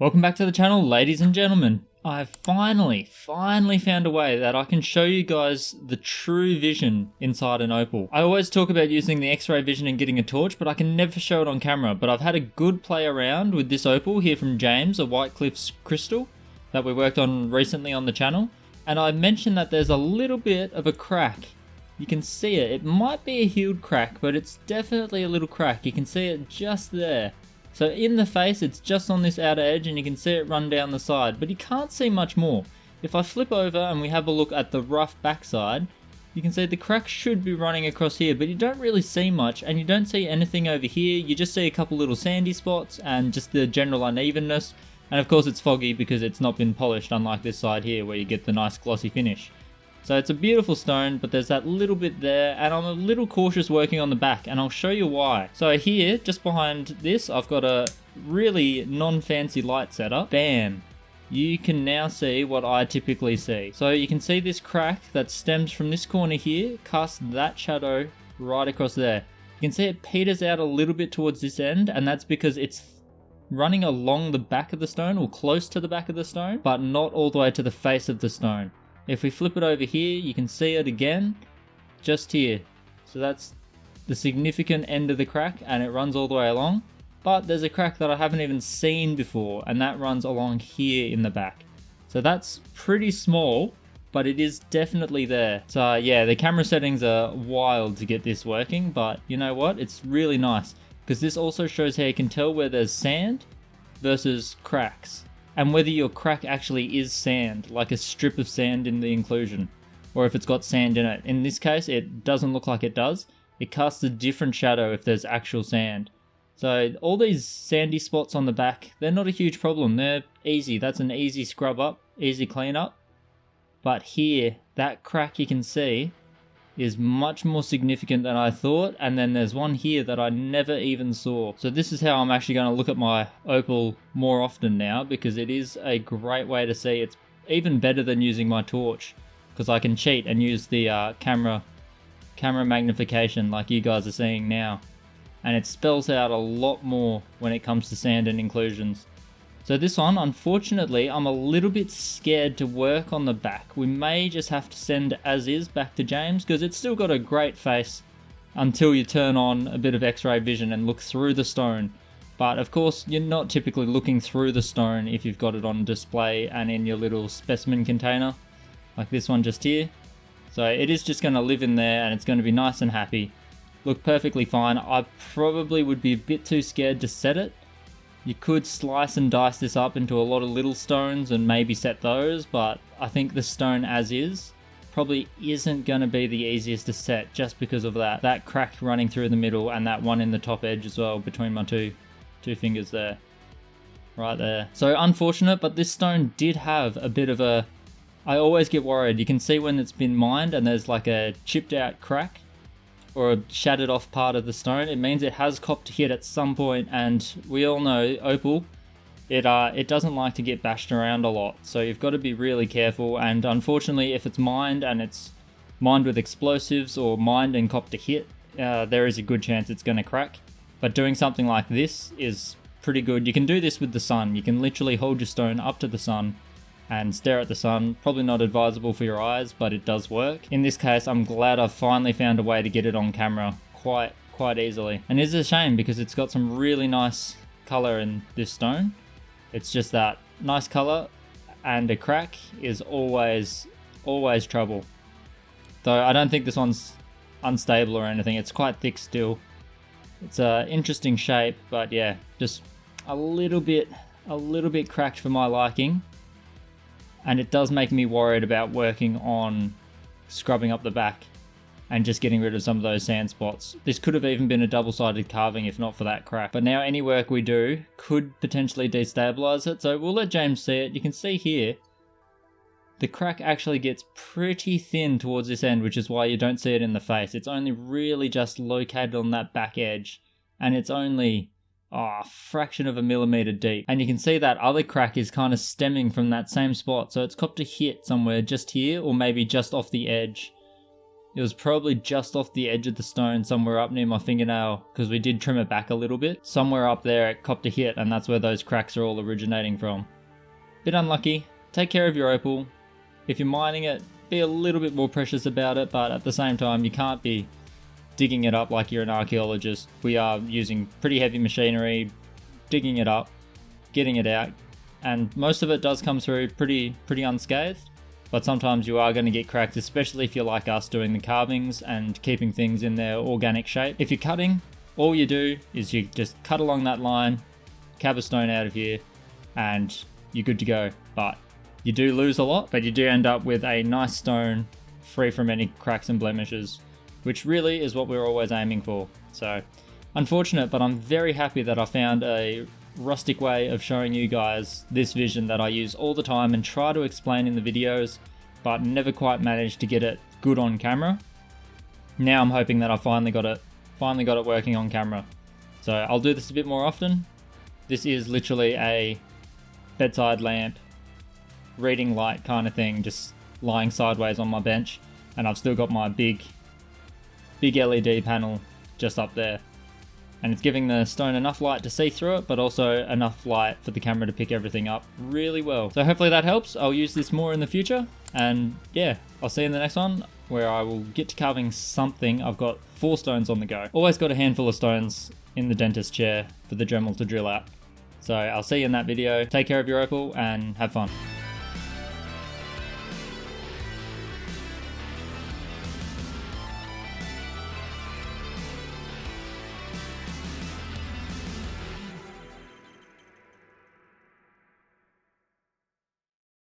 Welcome back to the channel, ladies and gentlemen. I've finally found a way that I can show you guys the true vision inside an opal. I always talk about using the X-ray vision and getting a torch, but I can never show it on camera. But I've had a good play around with this opal here from James, a White Cliffs crystal that we worked on recently on the channel. And I mentioned that there's a little bit of a crack. You can see it. It might be a healed crack, but it's definitely a little crack. You can see it just there. So in the face, it's just on this outer edge and you can see it run down the side, but you can't see much more. If I flip over and we have a look at the rough backside, you can see the crack should be running across here, but you don't really see much and you don't see anything over here. You just see a couple little sandy spots and just the general unevenness. And of course it's foggy because it's not been polished, unlike this side here where you get the nice glossy finish. So it's a beautiful stone, but there's that little bit there, and I'm a little cautious working on the back, and I'll show you why. So here, just behind this, I've got a really non-fancy light setup. Bam! You can now see what I typically see. So you can see this crack that stems from this corner here, casts that shadow right across there. You can see it peters out a little bit towards this end, and that's because it's running along the back of the stone, or close to the back of the stone, but not all the way to the face of the stone. If we flip it over here, you can see it again, just here. So that's the significant end of the crack, and it runs all the way along. But there's a crack that I haven't even seen before, and that runs along here in the back. So that's pretty small, but it is definitely there. So yeah, the camera settings are wild to get this working, but you know what? It's really nice, because this also shows how you can tell where there's sand versus cracks. And whether your crack actually is sand, like a strip of sand in the inclusion, or if it's got sand in it. In this case, it doesn't look like it does. It casts a different shadow if there's actual sand. So all these sandy spots on the back, they're not a huge problem. They're easy. That's an easy scrub up, easy clean up. But here, that crack you can see is much more significant than I thought, and then there's one here that I never even saw. So this is how I'm actually going to look at my opal more often now, because it is a great way to see. It's even better than using my torch, because I can cheat and use the camera magnification like you guys are seeing now, and it spells out a lot more when it comes to sand and inclusions. So this one, unfortunately, I'm a little bit scared to work on the back. We may just have to send as is back to James, because it's still got a great face until you turn on a bit of X-ray vision and look through the stone. But of course, you're not typically looking through the stone if you've got it on display and in your little specimen container, like this one just here. So it is just going to live in there, and it's going to be nice and happy. Look perfectly fine. I probably would be a bit too scared to set it. You could slice and dice this up into a lot of little stones and maybe set those, but I think the stone as is probably isn't going to be the easiest to set, just because of that crack running through the middle and that one in the top edge as well between my two fingers there, right there. So unfortunate, but this stone did have a bit of a, I always get worried. You can see when it's been mined and there's like a chipped out crack or a shattered off part of the stone. It means it has copped a hit at some point, and we all know opal, it doesn't like to get bashed around a lot, so you've got to be really careful. And unfortunately, if it's mined and it's mined with explosives or mined and copped a hit, there is a good chance it's going to crack. But doing something like this is pretty good. You can do this with the sun. You can literally hold your stone up to the sun and stare at the sun. Probably not advisable for your eyes, but it does work. In this case, I'm glad I've finally found a way to get it on camera quite easily. And it's a shame, because it's got some really nice color in this stone. It's just that nice color, and a crack is always trouble. Though I don't think this one's unstable or anything. It's quite thick still. It's an interesting shape, but yeah, just a little bit cracked for my liking. And it does make me worried about working on scrubbing up the back and just getting rid of some of those sand spots. This could have even been a double-sided carving if not for that crack. But now any work we do could potentially destabilize it, so we'll let James see it. You can see here, the crack actually gets pretty thin towards this end, which is why you don't see it in the face. It's only really just located on that back edge, and it's only a fraction of a millimeter deep. And you can see that other crack is kind of stemming from that same spot, so it's copped a hit somewhere just here, or maybe just off the edge. It was probably just off the edge of the stone, somewhere up near my fingernail, because we did trim it back a little bit. Somewhere up there it copped a hit, and that's where those cracks are all originating from. Bit unlucky. Take care of your opal. If you're mining it, be a little bit more precious about it, but at the same time you can't be digging it up like you're an archaeologist. We are using pretty heavy machinery, digging it up, getting it out, and most of it does come through pretty unscathed. But sometimes you are going to get cracked, especially if you're like us doing the carvings and keeping things in their organic shape. If you're cutting, all you do is you just cut along that line, cab a stone out of here, and you're good to go. But you do lose a lot, but you do end up with a nice stone free from any cracks and blemishes, which really is what we're always aiming for. So unfortunate, but I'm very happy that I found a rustic way of showing you guys this vision that I use all the time and try to explain in the videos, but never quite managed to get it good on camera. Now I'm hoping that I finally got it working on camera. So I'll do this a bit more often. This is literally a bedside lamp, reading light kind of thing, just lying sideways on my bench, and I've still got my big LED panel just up there. And it's giving the stone enough light to see through it, but also enough light for the camera to pick everything up really well. So hopefully that helps. I'll use this more in the future. And yeah, I'll see you in the next one where I will get to carving something. I've got 4 stones on the go. Always got a handful of stones in the dentist chair for the Dremel to drill out. So I'll see you in that video. Take care of your opal and have fun.